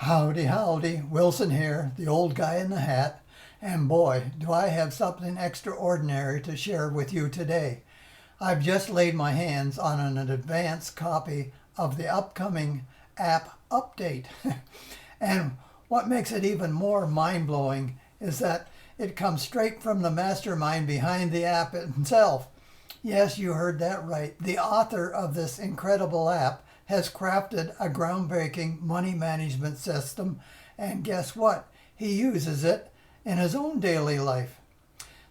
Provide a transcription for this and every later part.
Howdy, howdy. Wilson here, the old guy in the hat. And boy, do I have something extraordinary to share with you today. I've just laid my hands on an advanced copy of the upcoming app update. And what makes it even more mind-blowing is that it comes straight from the mastermind behind the app itself. Yes, you heard that right. The author of this incredible app has crafted a groundbreaking money management system, and guess what? He uses it in his own daily life.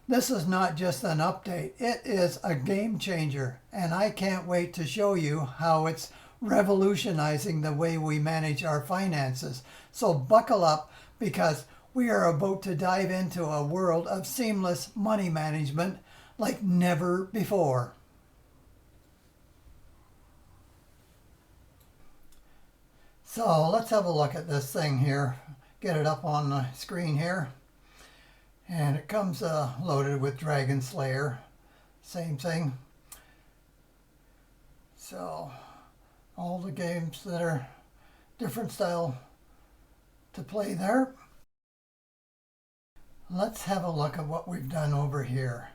This is not just an update, it is a game changer, and I can't wait to show you how it's revolutionizing the way we manage our finances. So buckle up, because we are about to dive into a world of seamless money management like never before. So let's have a look at this thing here. Get it up on the screen here. And it comes loaded with Dragon Slayer. Same thing. So all the games that are different style to play there. Let's have a look at what we've done over here.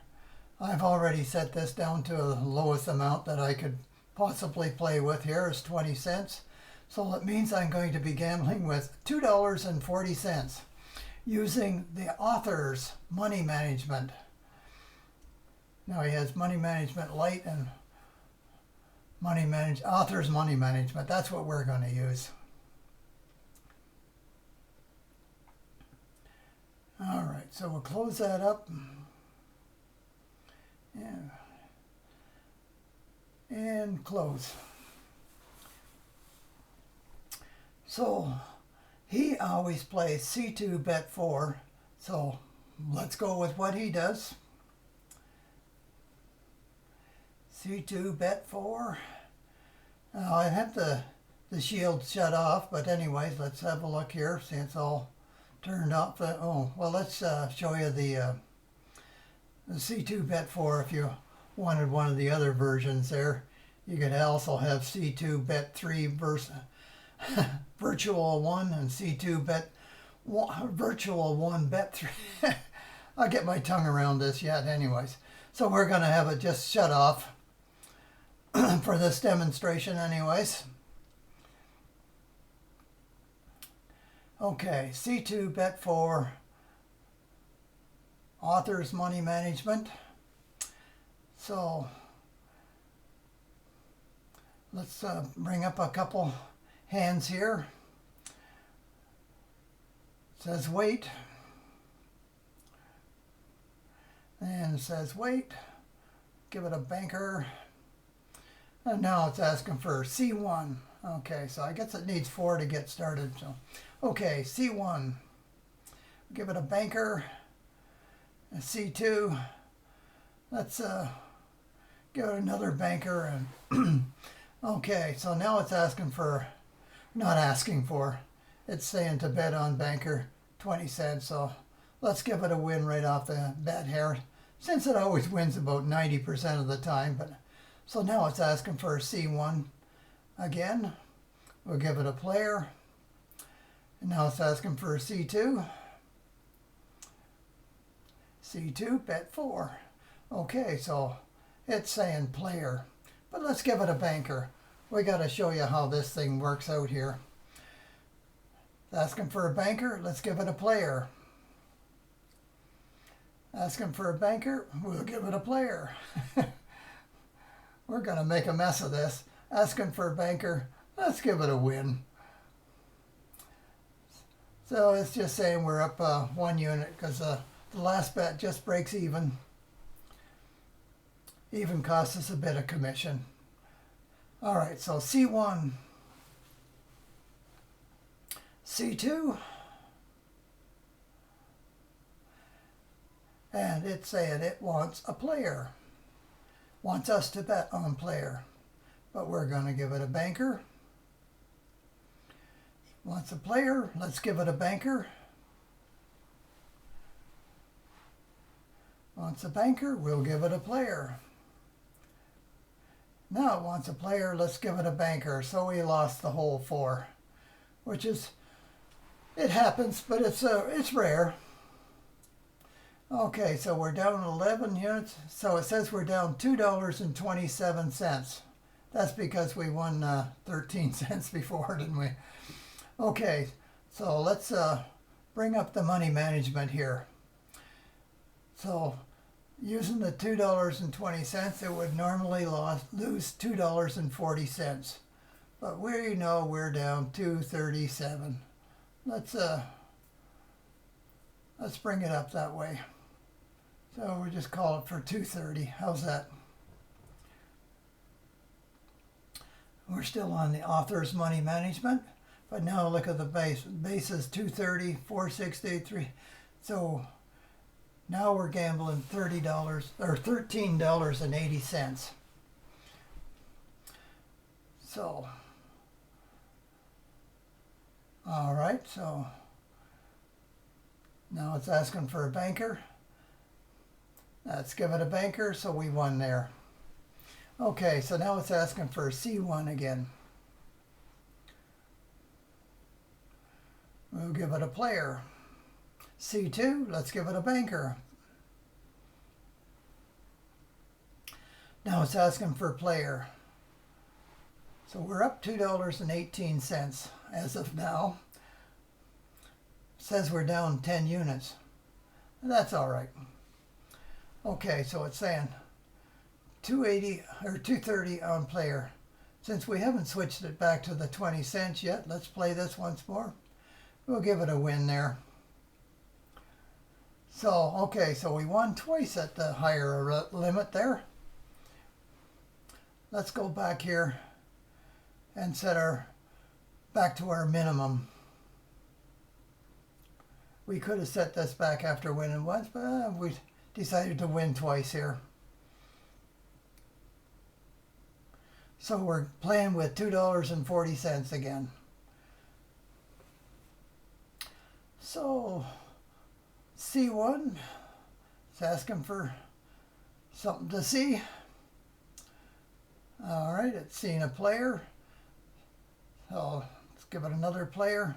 I've already set this down to the lowest amount that I could possibly play with here is 20 cents. So it means I'm going to be gambling with $2.40 using the author's money management. Now he has money management light and author's money management. That's what we're going to use. All right, so we'll close that up. Yeah. And close. So he always plays C2 bet 4. So let's go with what he does. C2 bet 4. Now I have the shield shut off, but anyways, let's have a look here. See, it's all turned off. Oh, well, let's show you the C2 bet 4 if you wanted one of the other versions there. You could also have C2 bet 3 versus virtual 1 and C2 bet 1, virtual 1 bet 3. I'll get my tongue around this yet anyways. So we're going to have it just shut off for this demonstration anyways. Okay, C2 bet 4, author's money management. So let's bring up a couple hands here. It says wait. And it says wait. Give it a banker. And now it's asking for C1. Okay, so I guess it needs 4 to get started. So, okay, C1. Give it a banker. A C2. Let's give it another banker. And okay, so now it's asking for, not asking for, it's saying to bet on banker 20 cents. So let's give it a win right off the bat here, since it always wins about 90% of the time. But so now it's asking for a C1 again. We'll give it a player. And now it's asking for a C2. C2, bet 4. Okay, so it's saying player. But let's give it a banker. We got to show you how this thing works out here. Asking for a banker, let's give it a player. Asking for a banker, we'll give it a player. We're going to make a mess of this. Asking for a banker, let's give it a win. So it's just saying we're up 1 unit because the last bet just breaks even. Even costs us a bit of commission. All right, so C1, C2, and it's saying it wants a player. Wants us to bet on player, but we're going to give it a banker. Wants a player, let's give it a banker. Wants a banker, we'll give it a player. Now it wants a player, let's give it a banker. So we lost the whole 4, which is It happens, but it's rare. Okay, so we're down 11 units. So it says we're down $2.27. That's because we won 13 cents before, didn't we? Okay, so let's bring up the money management here. So using the $2.20, it would normally lose $2.40. But we know we're down 237. Let's bring it up that way. So we just call it for 230. How's that? We're still on the author's money management, but now look at the base. Base is 230, 460, 3. So now we're gambling $30 or $13.80. So, all right. So now it's asking for a banker. Let's give it a banker. So we won there. Okay, so now it's asking for a C1 again. We'll give it a player. C2, let's give it a banker. Now it's asking for a player. So we're up $2.18 as of now. It says we're down 10 units. That's all right. Okay, so it's saying 280 or 230 on player. Since we haven't switched it back to the 20 cents yet, let's play this once more. We'll give it a win there. So, okay, so we won twice at the higher limit there. Let's go back here and set our back to our minimum. We could have set this back after winning once, but we decided to win twice here. So we're playing with $2.40 again. So C1, it's asking for something to see. All right, it's seeing a player. So let's give it another player.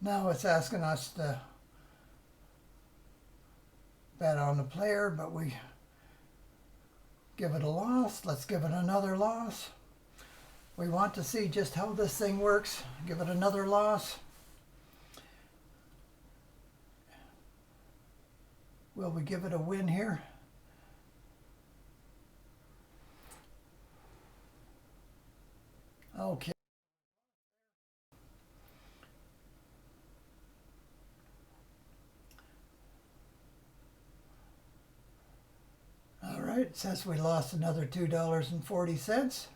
Now it's asking us to bet on the player, but we give it a loss. Let's give it another loss. We want to see just how this thing works. Give it another loss. Will we give it a win here? Okay. All right, it says we lost another $2.40.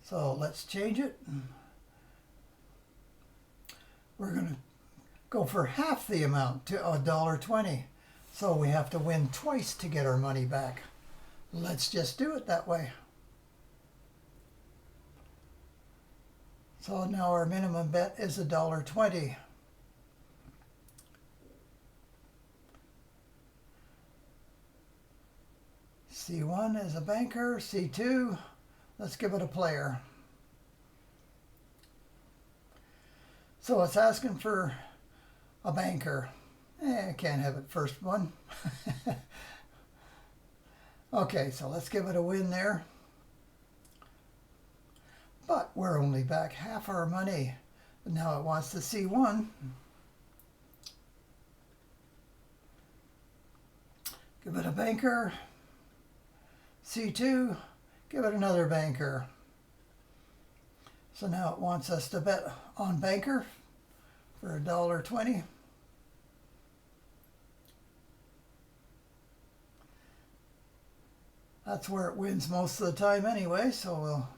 So let's change it. We're going to go for half the amount to $1.20. So we have to win twice to get our money back. Let's just do it that way. So now our minimum bet is $1.20. C1 is a banker. C2, let's give it a player. So it's asking for a banker. I can't have it first one. Okay, so let's give it a win there. But we're only back half our money. Now it wants the C1. Give it a banker. C2, give it another banker. So now it wants us to bet on banker for $1.20. That's where it wins most of the time anyway, so we'll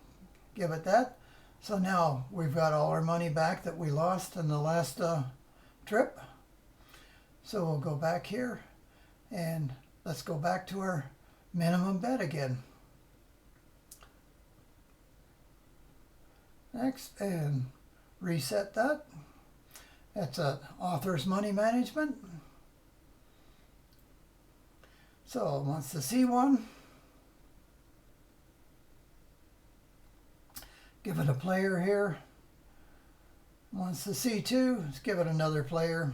give it that. So now we've got all our money back that we lost in the last trip. So we'll go back here and let's go back to our minimum bet again. Next, and reset that. That's a author's money management. So it wants the C1. give it a player here. Wants the C2, let's give it another player.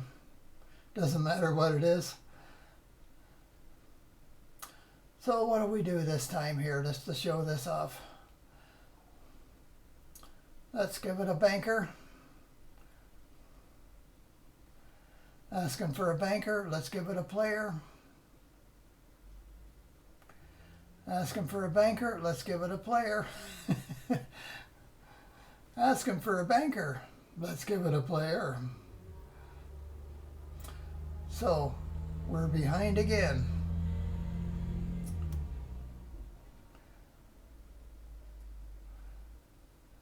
Doesn't matter what it is. So what do we do this time here just to show this off? Let's give it a banker. Asking for a banker, let's give it a player. Asking for a banker, let's give it a player. Asking for a banker, let's give it a player. So we're behind again.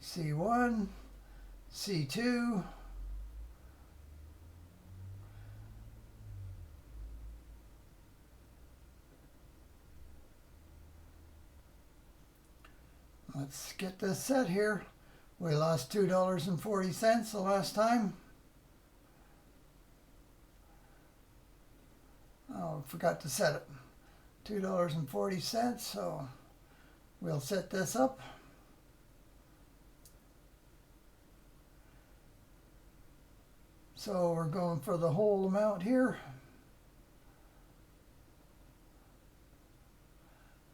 C1, C2, let's get this set here. We lost $2.40 the last time. Oh, forgot to set it. $2.40, so we'll set this up. So we're going for the whole amount here.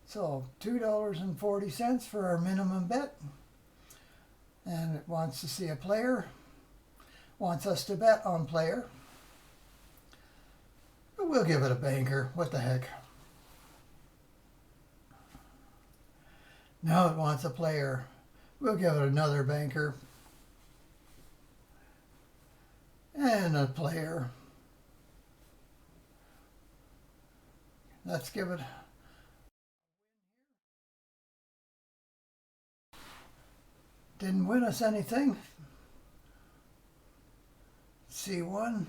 So $2.40 for our minimum bet. And it wants to see a player. Wants us to bet on player. But we'll give it a banker. What the heck. Now it wants a player. We'll give it another banker. And a player. Let's give it. Didn't win us anything. C1,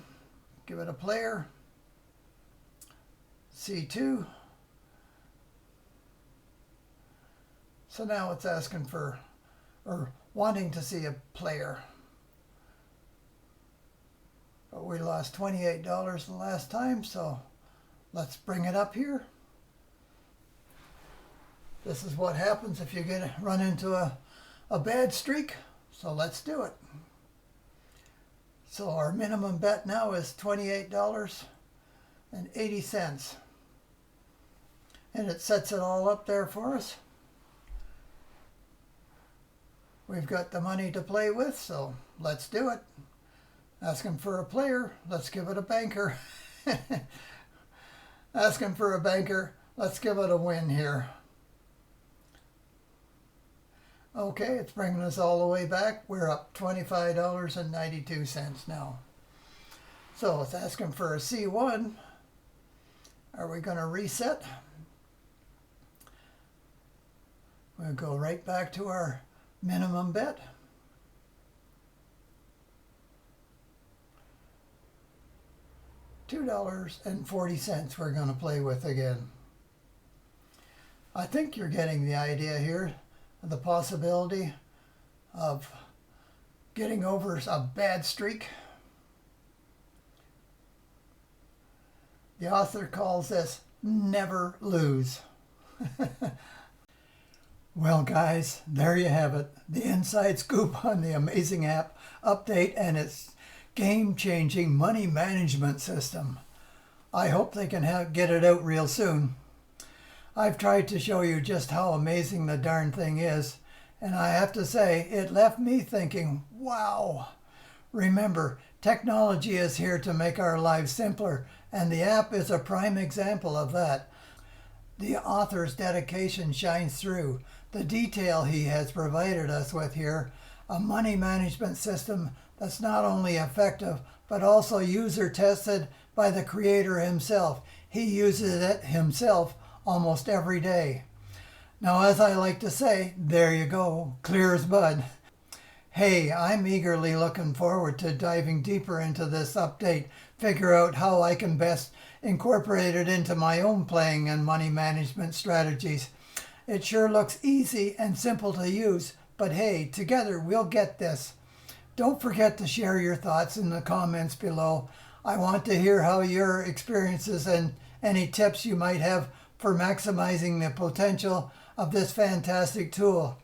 give it a player. C2. So now it's asking for, or wanting to see a player. But we lost $28 the last time, so let's bring it up here. This is what happens if you run into a bad streak, so let's do it. So our minimum bet now is $28.80. And it sets it all up there for us. We've got the money to play with, so let's do it. Asking for a player, let's give it a banker. Asking for a banker, let's give it a win here. Okay, it's bringing us all the way back. We're up $25.92 now. So it's asking for a C1. Are we going to reset? We'll go right back to our minimum bet. $2.40 we're going to play with again. I think you're getting the idea here. The possibility of getting over a bad streak. The author calls this never lose. Well guys, there you have it. The inside scoop on the amazing app update and its game-changing money management system. I hope they can get it out real soon. I've tried to show you just how amazing the darn thing is, and I have to say, it left me thinking, wow. Remember, technology is here to make our lives simpler, and the app is a prime example of that. The author's dedication shines through. The detail he has provided us with here, a money management system that's not only effective, but also user-tested by the creator himself. He uses it himself almost every day. Now, as I like to say, there you go, clear as mud. Hey, I'm eagerly looking forward to diving deeper into this update, figure out how I can best incorporate it into my own playing and money management strategies. It sure looks easy and simple to use, but hey, together we'll get this. Don't forget to share your thoughts in the comments below. I want to hear how your experiences and any tips you might have for maximizing the potential of this fantastic tool.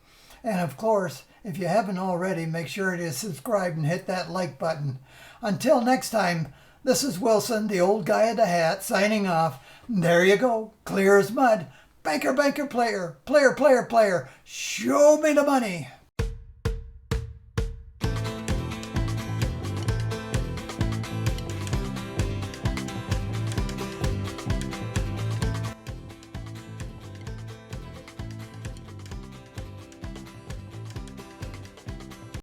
And of course, If you haven't already, make sure to subscribe and hit that like button. Until next time, this is Wilson, the old guy in the hat, signing off. There you go, clear as mud. Banker, banker, player, player, player, player. Show me the money.